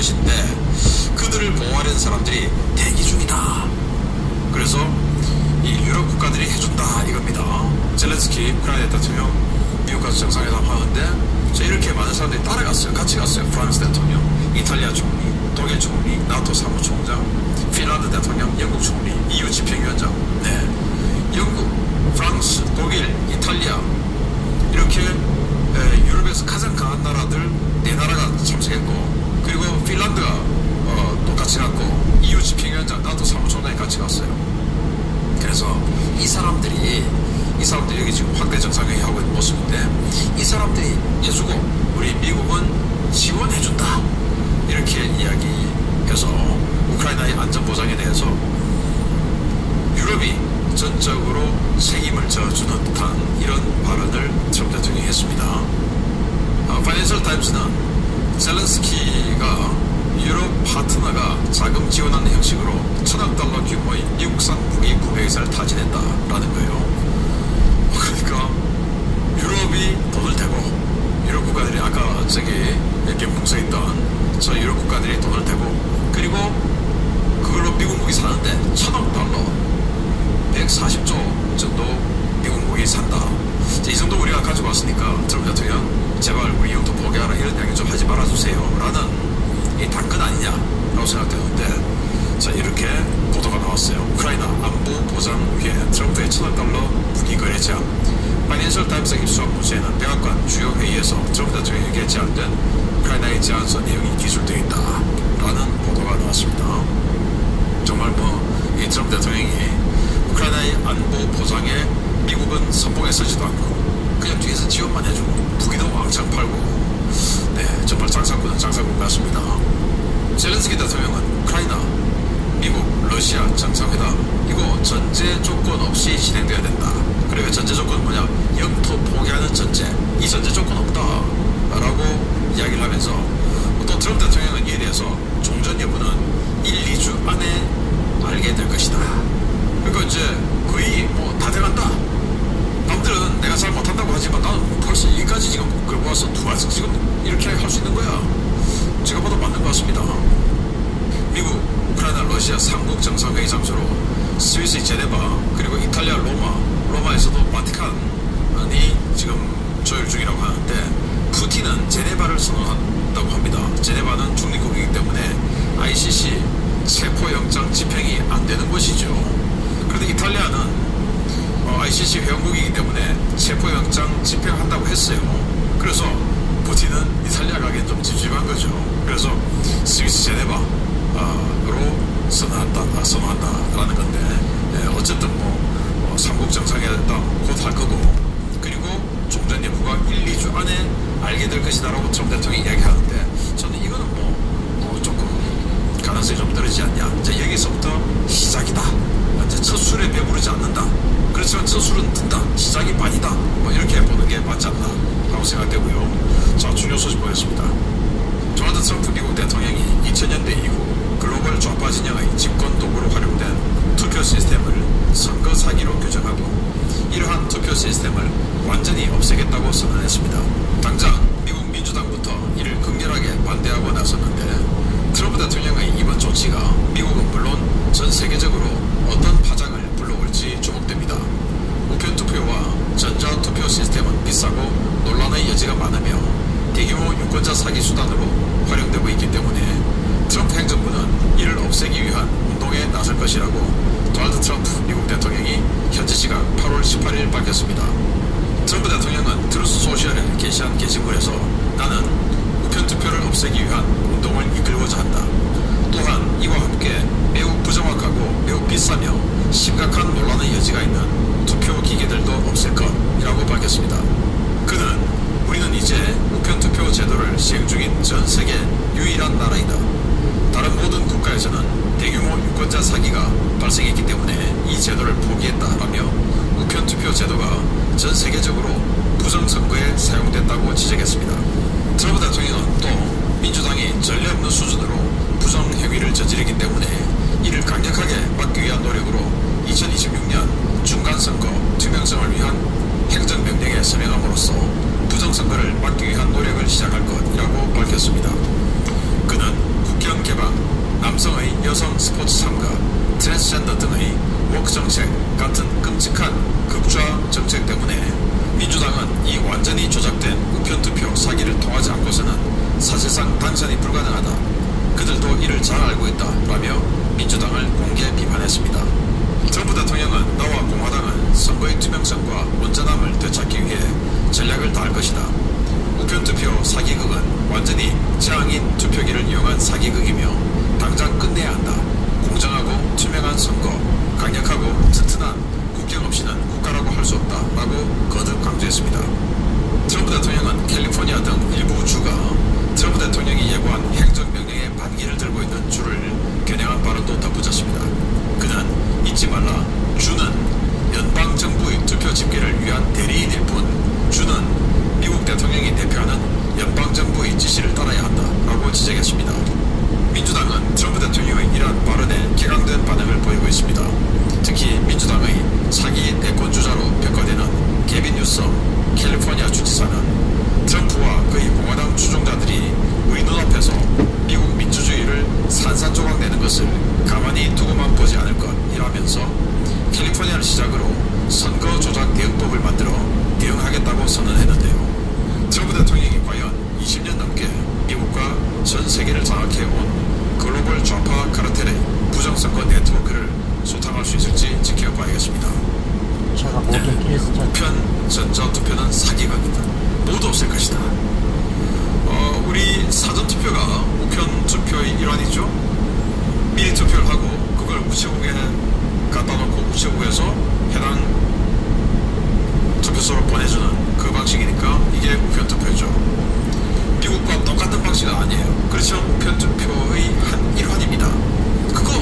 것인데 그들을 보호하려는 사람들이 대기 중이다. 그래서 이 유럽 국가들이 해준다 이겁니다. 젤렌스키 우크라이나 대통령 미국 가서 정상회담 하는데 자, 이렇게 많은 사람들이 따라갔어요. 같이 갔어요. 프랑스 대통령, 이탈리아 총리, 독일 총리, 나토 사무총장, 핀란드 대통령, 영국 총리, EU 집행위원장. 네, 영국, 프랑스, 독일, 이탈리아 이렇게 유럽에서 가장 강한 나라들 4나라가 참석했고, 그리고 핀란드가 똑같이 갔고, EU 집행위원장, 나토 사무총장이 같이 갔어요. 그래서 이 사람들이 여기 지금 확대 정상회의 하고 있는 모습인데, 이 사람들이 해주고 우리 미국은 지원해준다 이렇게 이야기해서 우크라이나의 안전보장에 대해서 유럽이 전적으로 책임을 져주는 듯한 이런 발언을 트럼프 대통령이 했습니다. 파이낸셜 타임스는 젤렌스키가 유럽 파트너가 자금 지원하는 형식으로 $1,000억 규모의 미국산 무기 구매 의사를 타진했다라는 거예요. 그러니까 유럽이 돈을 대고, 유럽 국가들이 아까 저기 병풍서 있던 저 유럽 국가들이 돈을 대고, 그리고 그걸로 미국 무기 사는데 $1,000억 140조 정도 미국 무기 산다. 이 정도 우리가 가지고 왔으니까 트럼프 대통령 제발 우리 영토 포기하라 이런 이야기 좀 하지 말아주세요 라는 이 당근 아니냐라고 생각되는데, 자, 이렇게 보도가 나왔어요. 우크라이나 안보 보장 위에 트럼프의 $1,000억 무기 거래 제한. 파이낸셜 타임스가 입수한 문서에는 백악관 주요 회의에서 트럼프 대통령에게 제안된 우크라이나의 제안서 내용이 기술되어 있다라는 보도가 나왔습니다. 정말 이 트럼프 대통령이 우크라이나의 안보 보장에 미국은 선봉에 서지도 않고 그냥 뒤에서 지원만 해주고 무기도 왕창 팔고, 네, 정말 장사꾼은 장사꾼 같습니다. 젤렌스키 대통령은 우크라이나, 미국, 러시아 정상회담 이거 전제 조건 없이 진행돼야 된다. 그리고 전제 조건은 뭐냐? 영토 포기하는 전제. 이 전제 조건 없다 라고 이야기를 하면서, 또 트럼프 대통령은 이에 대해서 종전 여부는 1-2주 안에 알게 될 것이다. 그러니까 이제 거의 다 돼간다. 남들은 내가 잘 못한다고 하지만 나는 벌써 여기까지 지금 끌고 와서 두아서 지금 이렇게 할 수 있는 거야. 제가 봐도 맞는 것 같습니다. 미국, 우크라이나, 러시아 3국 정상회의 장소로 스위스 제네바, 그리고 이탈리아 로마에서도 바티칸이 지금 조율 중이라고 하는데, 푸틴은 제네바를 선언한다고 합니다. 제네바는 중립국이기 때문에 ICC 체포영장 집행이 안 되는 곳이죠. 그런데 이탈리아는 ICC 회원국이기 때문에 체포영장 집행한다고 했어요. 그래서 푸틴은 이탈리아 가기엔 좀 찝찝한 거죠. 그래서 스위스 제네바로 선언한다라는 건데, 어쨌든 3국 정상회담 곧 할 거고, 그리고 종전 여부가 1-2주 안에 알게 될 것이다라고 트럼프 대통령이 이야기하는데, 저는 이거는 조금 가능성이 좀 떨어지지 않냐. 이제 여기서부터 시작이다. 이제 첫 술에 배부르지 않는다. 그렇지만 첫 술은 든다. 시작이 반이다. 이렇게 보는 게 맞지 않나 라고 생각되고요. 자, 중요 소식 보겠습니다. 도널드 트럼프 미국 대통령이 2000년대 이후 글로벌 좌파 진영의 집권 도구로 활용된 투표 시스템을 선거 사기로 규정하고, 이러한 투표 시스템을 완전히 없애겠다고 선언했습니다. 당장 미국 민주당부터 이를 극렬하게 반대하고 나섰는데, 트럼프 대통령의 이번 조치가 미국은 물론 전 세계적으로 어떤 파장을 불러올지 주목됩니다. 우편투표와 전자투표 시스템은 비싸고 논란의 여지가 많으며 대규모 유권자 사기 수단으로 활용되고 있기 때문에 트럼프 행정부는 이를 없애기 위한 운동에 나설 것이라고 도널드 트럼프 미국 대통령이 현지 시각 8월 18일 밝혔습니다. 트럼프 대통령은 트루스 소셜에 게시한 게시물에서 나는 우편투표를 없애기 위한 운동을 이끌고자 한다. 또한 이와 함께 매우 부정확하고 매우 비싸며 심각한 논란의 여지가 있는 투표 기계들도 없앨 것이라고 밝혔습니다. 그는 우리는 이제 우편투표 제도를 시행 중인 전 세계 유일한 나라이다. 다른 모든 국가에서는 대규모 유권자 사기가 발생했기 때문에 이 제도를 포기했다라며 우편투표 제도가 전 세계적으로 부정선거에 사용됐다고 지적했습니다. 트럼프 대통령은 또 민주당이 전례 없는 수준으로 부정행위를 저지르기 때문에 이를 강력하게 막기 위한 노력으로 2026년 중간선거 투명성을 위한 행정명령에 서명함으로써 부정선거를 막기 위한 노력을 시작할 것이라고 밝혔습니다. 그는 국회 여성 스포츠 참가, 트랜스젠더 등의 워크 정책 같은 끔찍한 극좌 정책 때문에 민주당은 이 완전히 조작된 우편투표 사기를 통하지 않고서는 사실상 당선이 불가능하다. 그들도 이를 잘 알고 있다. 라며 민주당을 공개 비판했습니다. 트럼프 대통령은 나와 공화당은 선거의 투명성과 온전함을 되찾기 위해 전략을 다할 것이다. 우편투표 사기극은 완전히 재앙인 투표기를 이용한 사기극이며 당장 끝내야 한다. 공정하고 투명한 선거, 강력하고 튼튼한 국경 없이는 국가라고 할 수 없다. 라고 거듭 강조했습니다. 트럼프 대통령은 캘리포니아 등 일부 주가 트럼프 대통령이 예고한 행정명령의 반기를 들고 있는 주를 겨냥한 발언도 덧붙였습니다. 그는 잊지 말라. 주는 연방정부의 투표 집계를 위한 대리인일 뿐 주는 미국 대통령이 대표하는 연방정부의 지시를 따라야 한다. 라고 지적했습니다. 민주당은 트럼프 대통령의 이러한 발언에 격앙된 반응을 보이고 있습니다. 특히 민주당의 차기 대권주자로 평가되는 게빈 뉴섬 캘리포니아 주지사는 트럼프와 그의 공화당 추종자들이 우리 눈앞에서 미국 민주주의를 산산조각내는 것을 가만히 두고만 보지 않을 것이라면서 캘리포니아를 시작으로 선거 조작 대응법을 만들어 대응하겠다고 선언했는데요. 트럼프 대통령이 과연 20년 넘게 미국과 전 세계를 장악해온 글로벌 좌파 카르텔의 부정선거 네트워크를 소탕할 수 있을지 지켜봐야겠습니다. 제가 모든 필수적 우편 전자투표는 사기각이다. 모두 없을 것이다. 우리 사전투표가 우편투표의 일환이죠. 미리 투표를 하고 그걸 우체국에 갖다 놓고 우체국에서 해당 투표소로 보내주는 그 방식이니까 이게 우편투표죠. 미국과 똑같은 방식은 아니에요. 그렇지만 우편투표의 한 일환입니다. 그거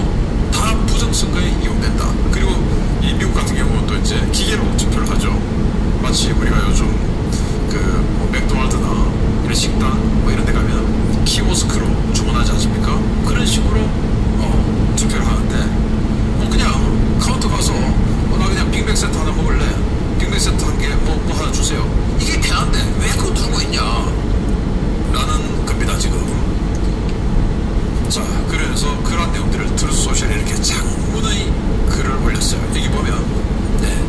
다 부정선거에 이용된다. 그리고 이 미국 같은 경우는 또 이제 기계로 투표를 하죠. 마치 우리가 요즘 뭐 맥도날드나 이런 식당 뭐 이런 데 가면 키오스크로 주문하지 않습니까? 그런 식으로 투표를 하는데 뭐 그냥 카운터 가서 나 그냥 빅맥 세트 하나 먹을래. 빅맥 세트 한 개 뭐 하나 주세요. 이게 편한데 왜 그거 들고 있냐? 라는 겁니다 지금. 자, 그래서 그런 내용들을 트루소셜에 이렇게 장문의 글을 올렸어요. 여기 보면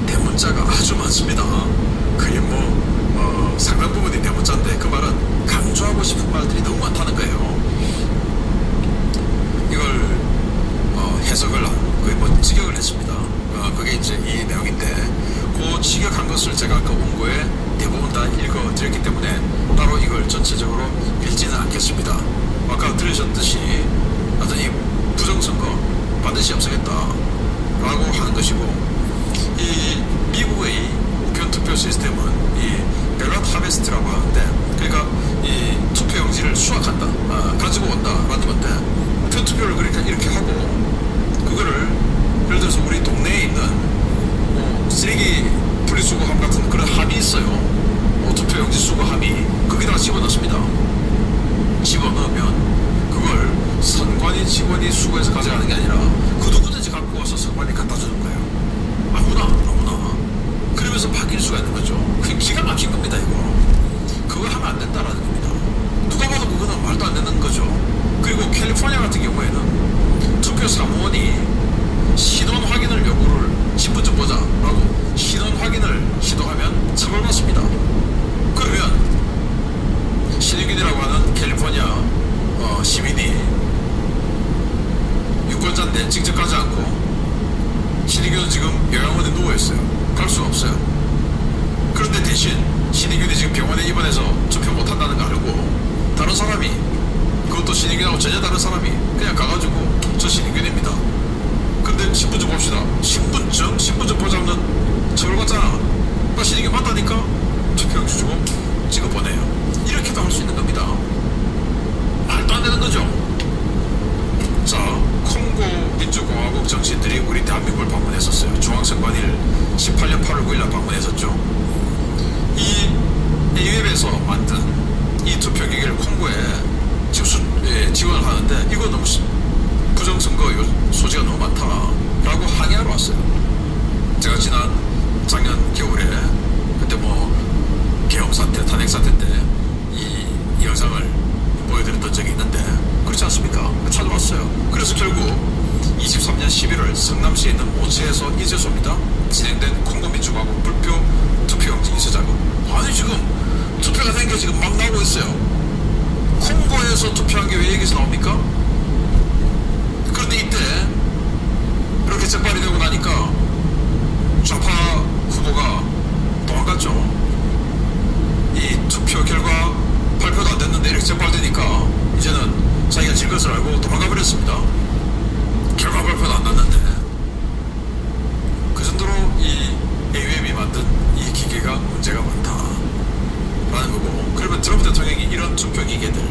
대문자가 아주 많습니다. 그게 상당 부분이 대문자인데 그 말은 강조하고 싶은 말들이 너무 많다는 거예요. 이걸 해석을 거의 직역을 했습니다. 그게 이제 이 내용인데 그 직역한 것을 제가 아까 원고에 대부분 다 읽어드렸기 때문에 따로 이걸 전체적으로 읽지는 않겠습니다. 아까 들으셨듯이 어떤 이 부정선거 반드시 없애겠다 라고 하는 것이고, 이 미국의 우편투표 시스템은 이 벨럿 하베스트라고 하는데, 그러니까 이 투표용지를 수확한다, 가지고 온다 라는 건데, 우편투표를 그러니까 이렇게 하고 그거를 예를 들어서 우리 동네에 있는 쓰레기 분리수거함 같은 그런 함이 있어요. 투표용지 수거함이 거기다가 집어넣습니다. 집어넣으면 그걸 선관위 직원이 수거해서 가져가는 게 아니라 그 누구든지 갖고 와서 선관위 갖다 주는 거예요. 아무나 그러면서 바뀔 수가 있는 거죠. 그게 기가 막힌 겁니다. 이거 그거 하면 안 된다라는 겁니다. 누가 봐도 그거는 말도 안 되는 거죠. 그리고 캘리포니아 같은 경우에는 투표 사무원이 신원 확인을 요구를 10분 전 보자 라고 신원 확인을 시도하면 처벌받습니다. 그러면 신의균이라고 하는 캘리포니아 시민이 유권자인데 직접 가지 않고 신의균은 지금 요양원에 누워있어요. 갈 수가 없어요. 그런데 대신 신의균이 지금 병원에 입원해서 투표 못한다는 거 알고 다른 사람이, 그것도 신의균하고 전혀 다른 사람이 그냥 가가지고 저 신의균입니다. 그런데 신분증 봅시다. 신분증 보자면 처벌받잖아. 나 신의균 맞다니까 투표용지 주고 찍어 보내요. 이렇게도 할 수 있는 겁니다. 말도 안 되는 거죠. 자, 콩고 민주공화국 정치인들이 우리 대한민국을 방문했었어요. 중앙선관위를 18년 8월 9일날 방문했었죠. 이 AUF에서 만든 이 투표기계를 콩고에 지원을 하는데 이거 너무 부정선거 소지가 너무 많다라고 항의하러 왔어요. 제가 작년 겨울에 그때 계엄사태, 탄핵사태 때 이 영상을 보여드렸던 적이 있는데 그렇지 않습니까? 찾아왔어요. 없었어요. 그래서 결국 23년 11월 성남시에 있는 모처에서 이재소입니다. 진행된 콩고 민주화국 불표 투표용지 인쇄 작업. 아니 지금 투표가 된 게 지금 막 나오고 있어요. 콩고에서 투표한 게 왜 여기서 나옵니까? 그런데 이때 이렇게 적발이 되고 나니까 좌파 후보가 도망갔죠. 이 투표 결과 발표도 안 됐는데 이렇게 적발되니까 이제는 자기가 질 것을 알고 도망가 버렸습니다. 결과 발표도 안 났는데 그 정도로 이 AUM이 만든 이 기계가 문제가 많다라는 거고, 그러면 트럼프 대통령이 이런 투표 기계들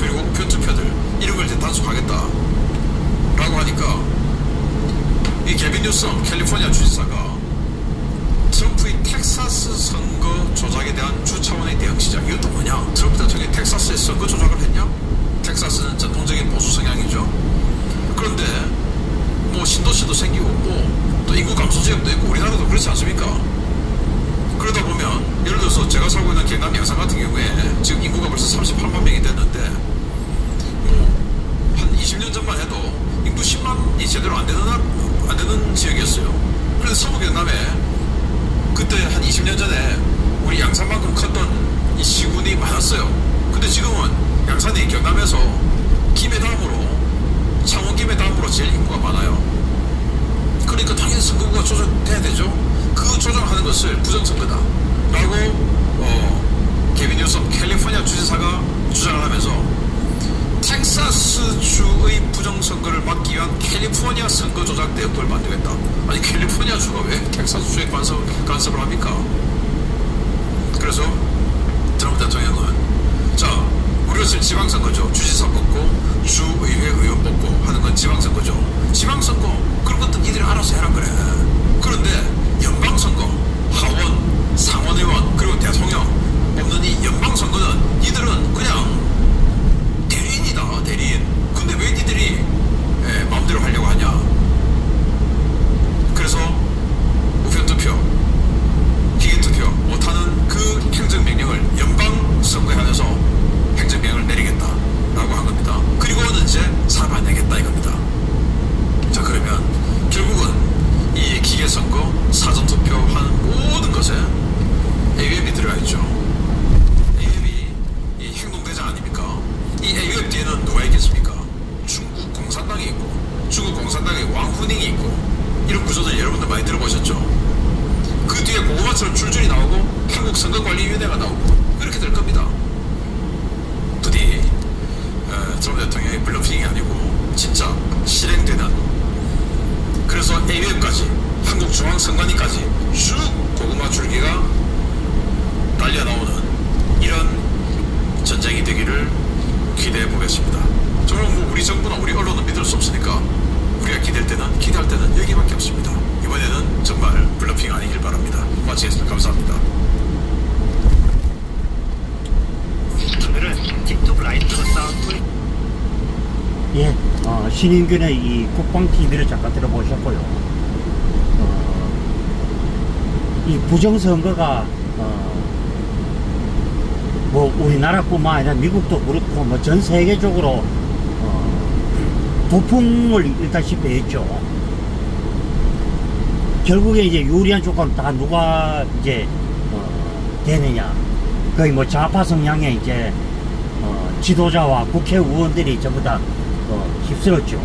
그리고 우편 투표들 이런 걸 이제 단속하겠다라고 하니까 이 개빈 뉴섬 캘리포니아 주지사가 트럼프의 텍사스 선거 조작에 대한 주 차원의 대응 시작. 이것도 뭐냐? 트럼프 대통령이 텍사스에 선거 조작을 했냐? 텍사스는 전통적인 보수 성향이죠. 그런데 뭐 신도시도 생기고 또 인구 감소 지역도 있고 우리나라도 그렇지 않습니까? 그러다 보면 예를 들어서 제가 살고 있는 경남 양산 같은 경우에 지금 인구가 벌써 38만 명이 됐는데 뭐 한 20년 전만 해도 인구 10만이 제대로 안 되는 지역이었어요. 그래서 서부 경남에 그때 한 20년 전에 우리 양산만큼 컸던 이 시군이 많았어요. 근데 지금은 양산이 경남에서 김해 다음으로 창원 김해 다음으로 제일 인구가 많아요. 그러니까 당연히 선거구가 조정돼야 되죠. 그 조정하는 것을 부정선거다 라고 개빈 뉴섬 캘리포니아 주지사가 주장을 하면서 텍사스주의 부정선거를 막기 위한 캘리포니아 선거 조작 대응법을 만들겠다. 아니 캘리포니아 주가 왜 텍사스주에 간섭을 합니까? 그래서 트럼프 대통령은 자 우리가 지금 지방선거죠. 주지사 뽑고 주의회 의원 뽑고 하는 건 지방선거죠. 지방선거 그런 것도 니들이 알아서 해라 그래. 그런데 연방선거 하원, 상원의원 그리고 대통령 뽑는 이 연방선거는 니들은 그냥 대리인이다. 대리인. 근데 왜 니들이 마음대로 하려고 하냐. 그래서 우편투표 기계투표 못하는 그 행정명령을 연방선거에 한해서 행정명령을 내리겠다라고 한 겁니다. 그리고는 이제 사람 안 내겠다 이겁니다. 자 그러면 결국은 이 기계선거 사전투표하는 모든 것에 AUM이 들어가 있죠. AUM이 이 행동대장 아닙니까? 이 AUM 뒤에는 누가 있겠습니까? 중국 공산당이 있고 중국 공산당의 왕후닝이 있고 이런 구조들 여러분들 많이 들어보셨죠? 그 뒤에 고구마처럼 줄줄이 나오고 한국선거관리위원회가 나오고 그렇게 될 겁니다. 부디 트럼프 대통령의 블러핑이 아니고 진짜 실행되는, 그래서 AUM까지 한국중앙선관위까지 쭉 고구마 줄기가 달려 나오는 이런 전쟁이 되기를 기대해 보겠습니다. 정말 뭐 우리 정부나 우리 언론은 믿을 수 없으니까 우리가 기대할 때는 여기밖에 없습니다. 이번에는 정말 블러핑 아니길 바랍니다. 마치겠습니다. 감사합니다. 오늘은 틱톡 라이트로 싸운 예, 신인균의 이 국방TV를 잠깐 들어보셨고요. 이 부정선거가, 뭐, 우리나라뿐만 아니라 미국도 그렇고, 뭐, 전 세계적으로, 도풍을 일다시피 했죠. 결국에 이제 유리한 조건 다 누가 이제, 되느냐. 거의 뭐 좌파 성향의 이제, 지도자와 국회의원들이 전부 다 휩쓸었죠.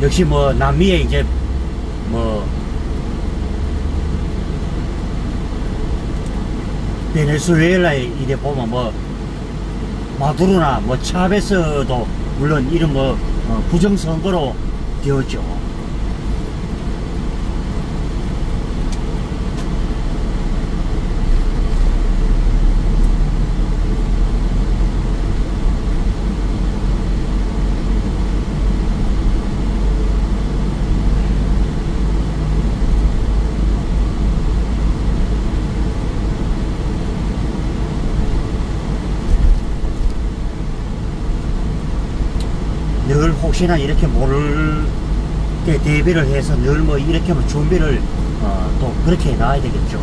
역시 뭐 남미에 이제 뭐 베네수엘라에 이래 보면 뭐 마두로나 뭐 차베스도 물론 이런 뭐 부정선거로 되었죠. 늘 혹시나 이렇게 모를 때 대비를 해서 늘 뭐 이렇게 뭐 준비를 또 그렇게 해놔야 되겠죠.